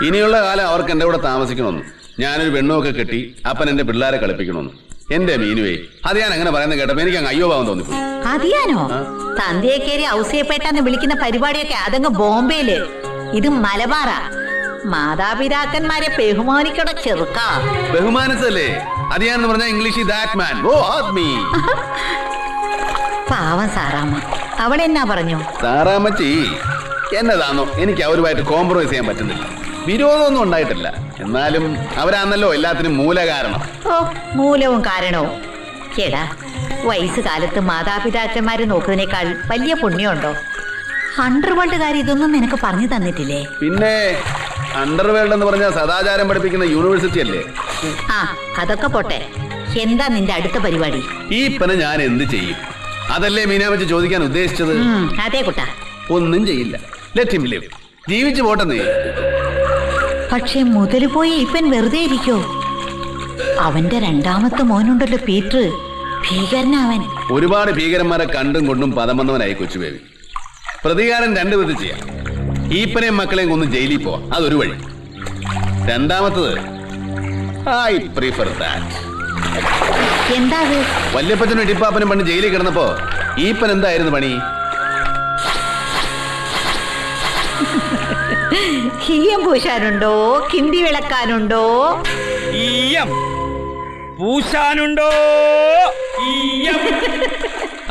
ഇനിയുള്ള കാലം അവർക്ക് എന്റെ കൂടെ താമസിക്കണമെന്ന്. ഞാനൊരു പെണ്ണുമൊക്കെ കെട്ടി അപ്പൻ എന്റെ പിള്ളേരെ കളിപ്പിക്കണമെന്ന്. എന്റെ മീനുവേ, അത് ഞാൻ അങ്ങനെ പറയുന്നത് കേട്ടപ്പോ എനിക്ക് അങ്ങ് അയ്യോ ഭാവം തോന്നിപ്പോയി. അതിയാനോ? തന്തേക്കേരി ഔസേപ്പേട്ടെന്ന് വിളിക്കുന്ന പരിപാടിയൊക്കെ അതങ്ങ് ബോംബെയില്, ഇത് മലബാറാ. മാതാപിതാക്കന്മാരെ ബഹുമാനിക്കണ ചെറുക്ക. ബഹുമാനത്തല്ലേ അതിയാന്ന് പറഞ്ഞ ഇംഗ്ലീഷ് ദാറ്റ് മാൻ ഓ ആദ്മി. പാവം സാറാമ്മ, അവിടെ എന്നാ പറഞ്ഞു? സാറാമ്മച്ചി എന്നതാണോ എനിക്ക് അവരുമായിട്ട് കോംപ്രമൈസ് ചെയ്യാൻ പറ്റുന്നില്ല. വിരോധമൊന്നും ഉണ്ടായിട്ടില്ല, എന്നാലും അവരാണല്ലോ എല്ലാത്തിനും മൂല കാരണം. ഓ, മൂലവും കാരണവും. ചേടാ, വയസ്സുകാലത്ത് മാതാപിതാക്കന്മാരെ നോക്കുന്നതിനേക്കാൾ വലിയ പുണ്യമുണ്ടോ? അണ്ടർവേൾഡുകാർ ഇതൊന്നും നിനക്ക് പറഞ്ഞു തന്നിട്ടില്ലേ? പിന്നെ അണ്ടർവേൾഡ് എന്ന് പറഞ്ഞാൽ സദാചാരം പഠിപ്പിക്കുന്ന യൂണിവേഴ്സിറ്റി അല്ലേ? ആ, അതൊക്കെ പോട്ടെ. എന്താ നിന്റെ അടുത്ത പരിപാടി? ഈ പന ഞാൻ എന്ത് ചെയ്യും? അതല്ലേ മീനാമച്ചി ചോദിക്കാൻ ഉദ്ദേശിച്ചത്. അതെ കുട്ടാ, ഒന്നും ചെയ്യില്ല. Let him live. ജീവിച്ചു പോട്ടെ നീ. പക്ഷെ മുതല് പോയി ഇപ്പൻ വെറുതെ ഇരിക്കോ? അവന്റെ രണ്ടാമത്തെ മോനുണ്ടല്ലോ പീറ്റർ, ഭീകരനവൻ. ഒരുപാട് ഭീകരന്മാരെ കണ്ടും കൊണ്ടും പദം വന്നവനായി കൊച്ചുബേബി. പ്രതികാരം രണ്ടു വിധത്തിൽ ചെയ്യാം. ഈപ്പനെയും മക്കളെയും കൊന്ന് ജയിലിൽ പോവാം, അതൊരു വഴി. രണ്ടാമത്തത് ഐ പ്രിഫർ ദാറ്റ്. എന്താ? വല്യപ്പച്ചനും ഇടിപ്പാപ്പനും പണ്ട് ജയിലിൽ കിടന്നപ്പോ ഈപ്പൻ എന്തായിരുന്നു പണി? ഈയം പൂശാനുണ്ടോ? കിണ്ടി വിളക്കാനുണ്ടോ? ഈയം പൂശാനുണ്ടോ?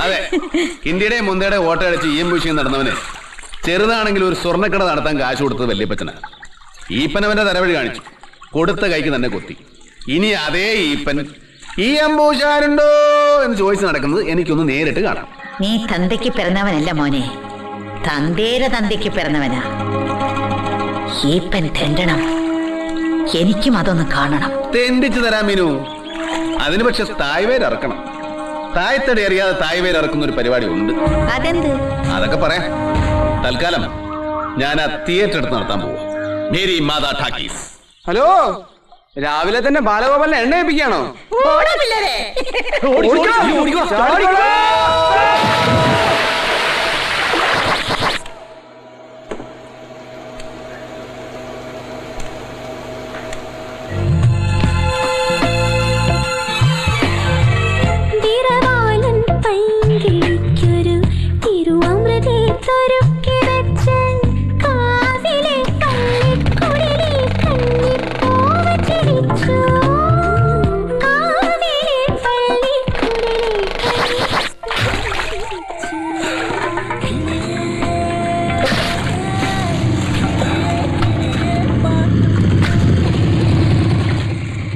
അതെ, ഇന്ത്യയുടെ മുന്തയുടെ ഓട്ട അടിച്ച് ഈയം പൂശിയും നടന്നവന് ചെറുതാണെങ്കിൽ ഒരു സ്വർണ്ണക്കട നടത്താൻ കാശ് കൊടുത്തത് വല്യപ്പച്ചനാ. ഈപ്പനവന്റെ തലവഴി കാണിച്ചു, കൊടുത്ത കൈക്ക് തന്നെ കൊത്തി. ഇനി അതേ ഈപ്പൻ ഈയം പൂശാനുണ്ടോ എന്ന് ചോദിച്ച് നടക്കുന്നത് എനിക്കൊന്ന് നേരിട്ട് കാണാം. നീ തന്തയ്ക്ക് പിറന്നവനല്ല മോനെ, തന്തേരെ തന്തയ്ക്ക് പിറന്നവനാ. ഈപ്പൻ തെണ്ടണം, എനിക്കും അതൊന്ന് കാണണം. തെണ്ടിച്ചു തരാം മീനു. അതിന് പക്ഷെ തായ്വേര് ഇറക്കണം. തായ്തടി അറിയാതെ തായ്വേര് ഇറക്കുന്ന ഒരു പരിപാടി ഉണ്ട്. അതെന്ത്? അതൊക്കെ പറയാം. തൽക്കാലം ഞാൻ ആ തിയേറ്റർ എടുത്ത് നടത്താൻ പോവാ. മേരി മാതാ ടാക്കീസ്. ഹലോ, രാവിലെ തന്നെ ബാലഗോപാലിനെ എണ്ണ ഏൽപ്പിക്കാണോ?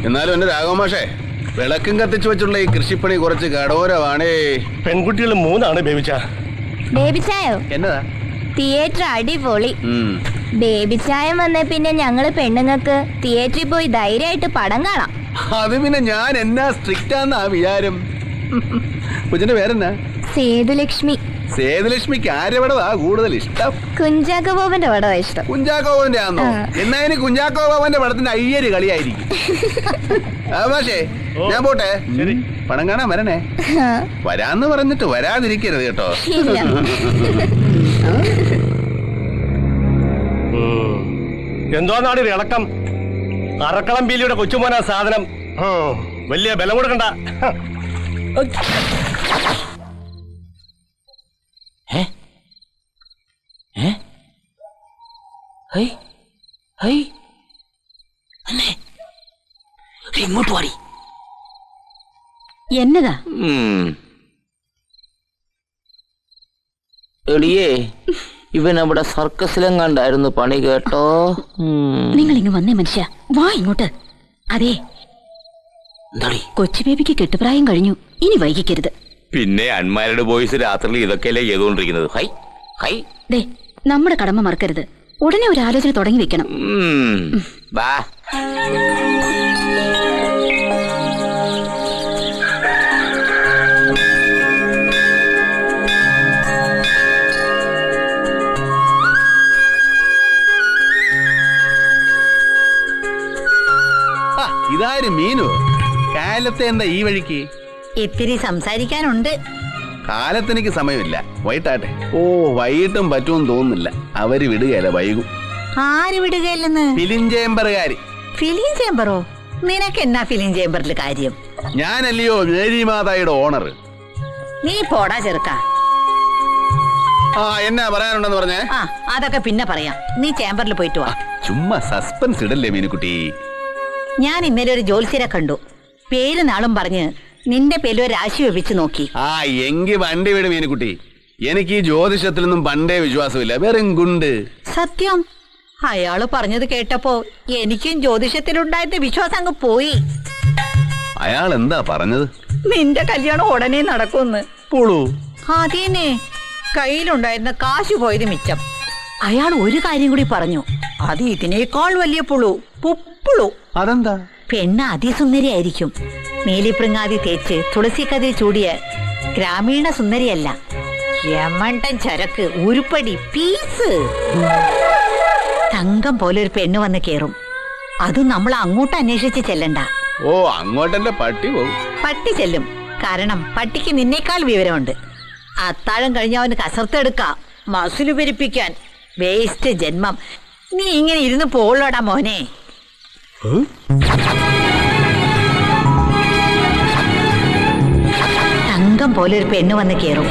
എന്നാലും എന്റെ രാഘവമാഷേ, വിളക്കും കത്തിച്ചു വെച്ചുള്ള ഈ കൃഷിപ്പണി കുറച്ച് കടോരമാണേ. പെൺകുട്ടികൾ 3 ബേബിച്ച. ബേബിച്ചായോ? എന്നതാ? തിയേറ്റർ അടിപൊളി. ബേബിച്ചായം വന്നേ പിന്നെ ഞങ്ങള് പെണ്ണുങ്ങൾക്ക് തിയേറ്ററിൽ പോയി ധൈര്യമായിട്ട് പടം കാണാം. അത് പിന്നെ ഞാൻ എന്നാ സ്ട്രിക്റ്റ് ആന്നാ വിചാരം. കൊച്ചിന്റെ പേരെന്നാ? സേതുലക്ഷ്മി. സേതുലക്ഷ്മിക്ക് ആരുടെ പടവാ കൂടുതൽ ഇഷ്ടം? കുഞ്ചാക്കോ ബോബന്റെ പടവാ ഇഷ്ടം. കുഞ്ചാക്കോ ബോബന്റെ ആണോ? എന്നാ ഇനി കുഞ്ചാക്കോ ബോബന്റെ പടത്തിന്റെ അയ്യര് കളിയായിരിക്കും. പക്ഷേ ഞാൻ പോട്ടെ, പടം കാണാൻ വരണേ. വരാന്ന് പറഞ്ഞിട്ട് വരാതിരിക്കരുത് കേട്ടോ. എന്തോന്നാണ് ഇളക്കം? അറക്കളം പീലിയുടെ കൊച്ചുമോനാ സാധനം. വലിയ ബലം കൊടുക്കണ്ട. ഇങ്ങോട്ട് വാടി. എന്നതാ? എളിയേ, ഇവൻ അവിടെ സർക്കസിലെങ്ങാണ്ടായിരുന്നു പണി കേട്ടോ. നിങ്ങൾ ഇങ്ങ് വന്നേ മനുഷ്യ, വാ ഇങ്ങോട്ട്. അതെ, കൊച്ചു ബേബിക്ക് കെട്ടുപ്രായം കഴിഞ്ഞു, ഇനി വൈകിക്കരുത്. പിന്നെ അൺമാരിഡ് ബോയ്സ് രാത്രിയിൽ ഇതൊക്കെയല്ലേ ചെയ്തുകൊണ്ടിരിക്കുന്നത്. ഹൈ ഹൈ, ദേ, നമ്മുടെ കടമ മറക്കരുത്. ഉടനെ ഒരു ആലോചന തുടങ്ങി വെക്കണം. ബാ. ഇതാരും മീനു. കാലത്തെ എന്താ ഈ വഴിക്ക്? ഇത്തിരി സംസാരിക്കാനുണ്ട്. കാലത്തെനിക്ക് സമയമില്ല, വൈകിട്ടാട്ടെ. ഓ, വൈകിട്ടും പറ്റുമെന്ന് തോന്നുന്നില്ല. അവര് വിടുകയല്ല, വൈകും. ആര് വിടുകയില്ലെന്ന്? ഫിലിം ചേംബറുകാര്. ഫിലിം ചേംബറോ? നിനക്ക് എന്നാ ഫിലിം ചേംബറിൽ കാര്യം? ഞാനല്ലയോ മേരി മാതായുടെ ഓണർ. നീ പോടാ ചെറുക്ക. ആ എന്നാ പറയാനുണ്ടെന്ന് പറഞ്ഞേ? ആ അതൊക്കെ പിന്നെ പറയാം. നീ ചേംബറിൽ പോയിട്ട് വാ. ചുമ്മാ സസ്പെൻസ് ഇടല്ലേ മീനുക്കുട്ടി. ഞാൻ ഇന്നലെ ഒരു ജോത്സ്യരെ കണ്ടു. പേര് നാളും പറഞ്ഞ് നിന്റെ പേരിൽ ഒരു രാശി വെപ്പിച്ച് നോക്കി. ആ എങ്കി വണ്ടി വിട് മീനുക്കുട്ടി. എനിക്ക് ഈ ജ്യോതിഷത്തിലൊന്നും പണ്ടേ വിശ്വാസമില്ല. വെറും ഗുണ്ട്. സത്യം. അയാള് പറഞ്ഞത് കേട്ടപ്പോ എനിക്കും ജ്യോതിഷത്തിലുണ്ടായിരുന്ന വിശ്വാസം അങ്ങ് പോയി. അയാൾ എന്താ പറഞ്ഞത്? നിന്റെ കല്യാണം ഉടനെ നടക്കുമെന്ന്. പുളു. അതേനെ, കയ്യിലുണ്ടായിരുന്ന കാശ് പോയത് മിച്ചം. അയാൾ ഒരു കാര്യം കൂടി പറഞ്ഞു. അത് ഇതിനേക്കാൾ വലിയ പുളു, പുപ്പുളു. അതെന്താ? പെണ്ണ് അതിസുന്ദരിയായിരിക്കും. മേലിപ്രിങ്ങാതി തേച്ച് തുളസി കതിരി ചൂടിയ ഗ്രാമീണ സുന്ദരിയല്ല, യമണ്ടൻ ചരക്ക്, ഉരുപ്പടി, പീസ്. തങ്കം പോലെ ഒരു പെണ്ണ് വന്ന് കേറും. അതും നമ്മൾ അങ്ങോട്ട് അന്വേഷിച്ച് ചെല്ലണ്ട. ഓ അങ്ങോട്ടെന്റെ പട്ടി പോകും. പട്ടി ചെല്ലും. കാരണം പട്ടിക്ക് നിന്നേക്കാൾ വിവരമുണ്ട്. അത്താഴം കഴിഞ്ഞ അവന് കസർത്തെടുക്കാം, മസില് പെരിപ്പിക്കാൻ. വേസ്റ്റ് ജന്മം. നീ ഇങ്ങനെ ഇരുന്ന് പോളോടാ മോനെ. തങ്കം പോലെ ഒരു പെണ്ണ് വന്ന് കേറും.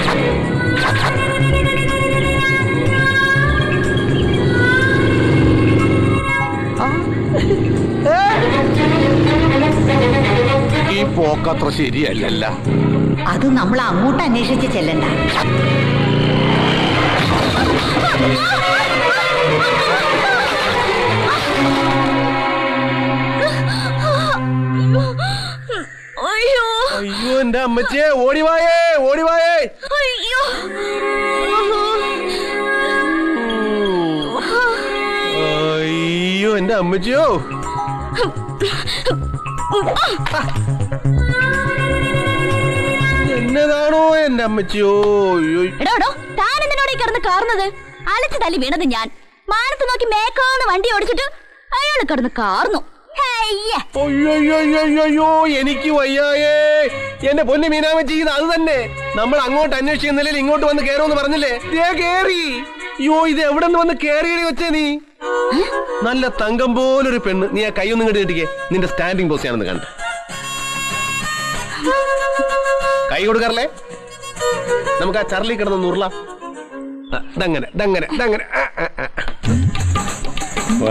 ഈ പോക്കത്ര ശരിയല്ല. അത് നമ്മൾ അങ്ങോട്ട് അന്വേഷിച്ച് ചെല്ലണ്ട. അയ്യോ അയ്യോ എന്റെ അമ്മച്ചേ, ഓടിവായേ ഓടിവായേ. അയ്യോ അയ്യോ എന്റെ അമ്മച്ചിയോ. എന്നതാണോ എന്റെ അമ്മച്ചിയോ. എടോ താൻ എന്തിനോട് കിടന്ന് കാർന്നത്? അലച്ചു തല്ലി വീണത് ഞാൻ. മാനത്ത് നോക്കി മേക്കാന്ന് വണ്ടി ഓടിച്ചിട്ട് അയാൾ കിടന്ന് കാർന്നു. അയ്യോ എനിക്ക് വയ്യായേ. എന്റെ പൊന്നു മീനാമച്ചി, ഇത് അത് തന്നെ. നമ്മൾ അങ്ങോട്ട് അന്വേഷിക്കുന്നില്ല, ഇങ്ങോട്ട് വന്ന് കേറുമെന്ന് പറഞ്ഞില്ലേ? കേറി. അയ്യോ ഇത് എവിടെ നിന്ന് വന്ന് കേറിയടി വെച്ചേ നീ. നല്ല തങ്കം പോലൊരു പെണ്ണ്. നീ ആ കൈയൊന്നും ഇങ്ങോട്ട് കിട്ടിക്കേ. നിന്റെ സ്റ്റാൻഡിങ് പോസ്റ്റ് ആണെന്ന് കണ്ട്. കൈ കൊടുക്കാറില്ലേ? നമുക്ക് ആ ചർലി കിടന്ന് നുറല. ദങ്ങനെ ദങ്ങനെ ദങ്ങനെ.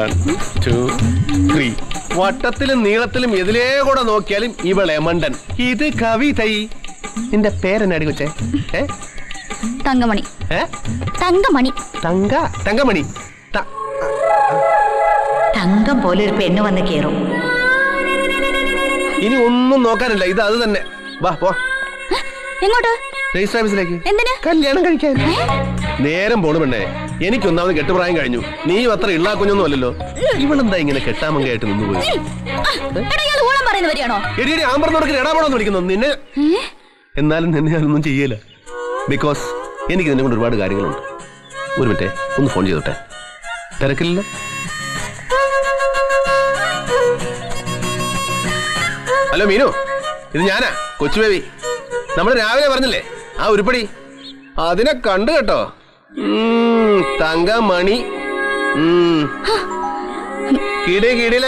1 2 3. വട്ടത്തിലും നീളത്തിലും എതിലേ കൂടെ നോക്കിയാലും ഇവൾ എമണ്ടൻ. ഇത് കവിതൈ. നിന്റെ പേരെന്നാടി കൊച്ചേ? തങ്കമണി. തങ്കമണി. തങ്കമണി. തങ്കം പോലെ ഒരു പെണ്ണ് വന്ന് കേറും. ഇനി ഒന്നും നോക്കാനില്ല, ഇത് അത് തന്നെ. വാ പോ. എങ്ങോട്ട്? രജിസ്റ്റർ ഓഫീസിലേക്ക്. എന്തിന്? കല്യാണം കഴിക്കാൻ. നേരം പോണു പെണ്ണേ. എനിക്കൊന്നാമത് കെട്ടുപ്രായം കഴിഞ്ഞു. നീ അത്ര ഇള്ളാ കുഞ്ഞൊന്നും അല്ലല്ലോ. ഇവളെന്താ ഇങ്ങനെ കെട്ടാമങ്കയായിട്ട് നിന്നുപോയി? എടിയടി ആമ്പറന്നോടൊക്കെ ഇടാപോണെന്ന് വിളിക്കുന്നു നിന്നെ. എന്നാലും നിന്നെ ഞാനൊന്നും ചെയ്യല. ബിക്കോസ് എനിക്ക് നിന്നെ കൊണ്ട് ഒരുപാട് കാര്യങ്ങളുണ്ട്. ഒരു മിനിറ്റ്, ഒന്ന് ഫോൺ ചെയ്തോട്ടെ. തിരക്കില്ലല്ലോ? ഹലോ മീനു, ഇത് ഞാനാ, കൊച്ചു ബേബി. നമ്മൾ രാവിലെ പറഞ്ഞില്ലേ ആ ഉരുപ്പടി, അതിനെ കണ്ടു കേട്ടോ. തങ്കമണി. കിടില.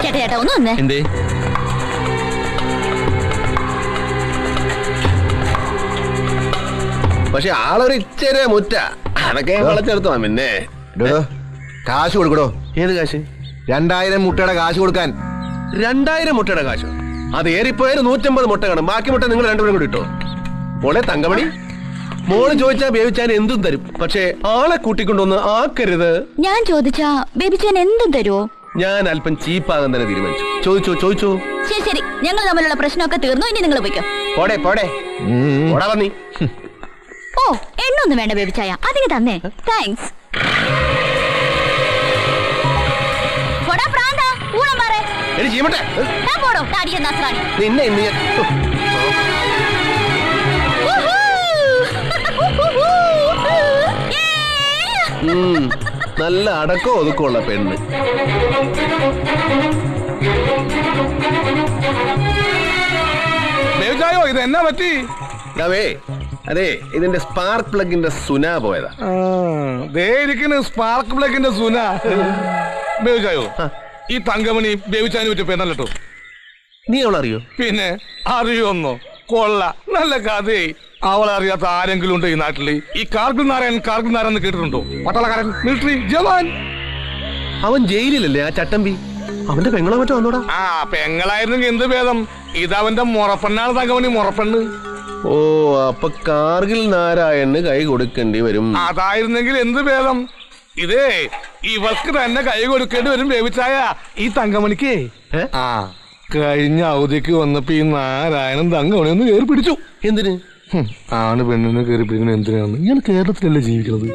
ചേട്ടാ ഒന്ന് വന്നേ. എന്തേ? പക്ഷെ ആളൊരു ഇച്ചരെ മുറ്റ. അതൊക്കെ വളച്ചെടുത്തോ. പിന്നെ കാശ് കൊടുക്കടോ. ഏത് കാശ്? 2000 മുട്ടയുടെ കാശ് കൊടുക്കാൻ. 2000 മുട്ടയുടെ കാശോ? അത് ഏറിപ്പോയാലും 150 മുട്ട കാണും. ബാക്കി മുട്ട നിങ്ങൾ രണ്ടുപേരും കൂടി ഇട്ടോ. മോളെ തങ്കമണി, മോള് ചോദിച്ചാ ബേബിച്ചാൻ എന്തും തരും. പക്ഷേ ആളെ കൂട്ടിക്കൊണ്ടൊന്ന് ആക്കരുത്. ഞാൻ ചോദിച്ചാ ബേബിച്ചാൻ എന്തും തരുമോ? ഞാൻ അല്പം ചീപ്പാകാൻ തന്നെ തീരുമാനിച്ചു. ചോദിച്ചോ. ശരി ശരി, ഞങ്ങൾ തമ്മിലുള്ള പ്രശ്നമൊക്കെ തീർന്നു. ഇനി നിങ്ങൾ പോയിക്കോ. പോടെ വന്നീ. ഓ എണ്ണൊന്നും വേണ്ട ബേബിച്ചായ, അതിന് തന്നെ. താങ്ക്സ്. നിന്നെ നല്ല അടക്കോ ഒതുക്കമുള്ള പെണ്ണ്. ബേബിച്ചായോ, ഇത് എന്നാ പറ്റി? അതെ ഇതിന്റെ സ്പാർക്ക് പ്ലഗിന്റെ സുന പോയതാ. സ്പാർക്ക് പ്ലഗിന്റെ സുന ബേബിച്ചായോ ഈ തങ്കമണി ബേബിച്ചാന് പറ്റിയ പെണ്ണല്ലോ. നീ അവളറിയോ? പിന്നെ അറിയോന്നോ? കൊള്ള നല്ല കഥയെ. അവളറിയാത്ത ആരെങ്കിലും ഉണ്ടോ ഈ നാട്ടില്? ഈ കാർഗിൽ നാരായൺ എന്ന് കേട്ടിട്ടുണ്ടോ? പട്ടാളക്കാരൻ, മിലിറ്ററി ജവാൻ. അവൻ ജയിലിലല്ലേ ആ ചട്ടമ്പി? അവന്റെ പെങ്ങളോ മറ്റോ വന്നോടാ. ആ പെങ്ങളായിരുന്നെങ്കിൽ എന്ത് ഭേദം. ഇതവന്റെ മുറപ്പെണ്ണാണ് തങ്കമണി, മുറപ്പെണ്ണ്. ഓ അപ്പൊ കാർഗിൽ നാരായണന് കൈ കൊടുക്കേണ്ടി വരും. അതായിരുന്നെങ്കിൽ എന്ത് ഭേദം. ഇതേ ഇവൾക്ക് തന്നെ കൈ കൊടുക്കേണ്ടി വരും ബേബിച്ചായ ഈ തങ്കമണിക്ക്. ആ കഴിഞ്ഞ അവധിക്ക് വന്നപ്പോ ഈ നാരായണൻ തങ്കമണി ഒന്ന് കയറി പിടിച്ചു. എന്തിന്? ആണ് പെണ്ണിനെ കയറി പിടിക്കുന്നത് എന്തിനാണ്? ഇയാൾ കേരളത്തിലല്ലേ ജീവിക്കുന്നത്?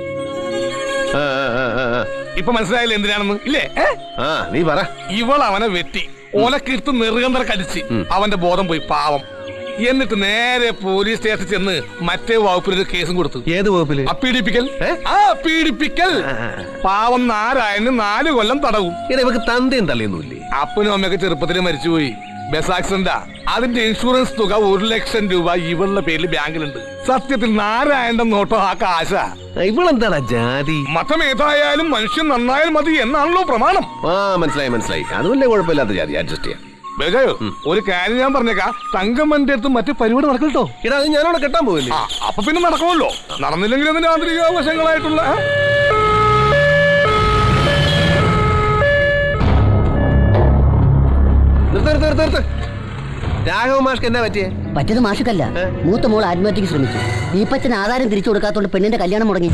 ഇപ്പൊ മനസ്സിലായില്ലേ എന്തിനാണെന്ന് ഇല്ലേ? നീ പറ. ഇവൾ അവനെ വെട്ടി ഓലക്കിരുത്ത് നെറുകന്തര കടിച്ച് അവന്റെ ബോധം പോയി പാവം. എന്നിട്ട് നേരെ പോലീസ് സ്റ്റേഷനിൽ ചെന്ന് മറ്റേ വകുപ്പിലൊരു കേസും കൊടുത്തു. ഏത് വകുപ്പില്? പീഡിപ്പിക്കൽ. പീഡിപ്പിക്കൽ. പാവം നാരായണന് 4 കൊല്ലം തടവും. ഇവക്ക് തന്തയും തള്ളിയൊന്നുമില്ലേ? അപ്പനും അമ്മയൊക്കെ ചെറുപ്പത്തിൽ മരിച്ചുപോയി. ബസ് ആക്സിഡന്റാ. അതിന്റെ ഇൻഷുറൻസ് തുക 1 ലക്ഷം രൂപ ഇവളുടെ പേരിൽ ബാങ്കിലുണ്ട്. സത്യത്തിൽ നാരായണന്റെ നോട്ടോ ആ കാശ. ഇവളെന്താടാ ജാതി? മതം ഏതായാലും മനുഷ്യൻ നന്നായാൽ മതി എന്നാണല്ലോ പ്രമാണം. മനസ്സിലായി. അത് വലിയ കുഴപ്പമില്ലാത്ത ജാതി, അഡ്ജസ്റ്റ് ചെയ്യാം. ബേജായോ ഒരു കാര്യം ഞാൻ പറഞ്ഞേക്കാ. തങ്കമ്മന്റെ അടുത്ത് മറ്റു പരിപാടി നടക്കട്ടോ. ഇടാ അത് ഞാനവിടെ കെട്ടാൻ പോവില്ലേ? അപ്പൊ പിന്നെ നടക്കുമല്ലോ. നടന്നില്ലെങ്കിൽ അതിന്റെ ആന്തരിക വശങ്ങളായിട്ടുള്ള നിർത്ത്. രാഘവ മാഷ്ക്ക് എന്നാ പറ്റിയേ? പറ്റിയത് മാഷക്കല്ല, മൂത്ത മോൾ ആത്മഹത്യക്ക് ശ്രമിച്ചു. ദീപച്ചന് ആധാരം തിരിച്ചു കൊടുക്കാത്തോണ്ട് പെണ്ണിന്റെ കല്യാണം മുടങ്ങി.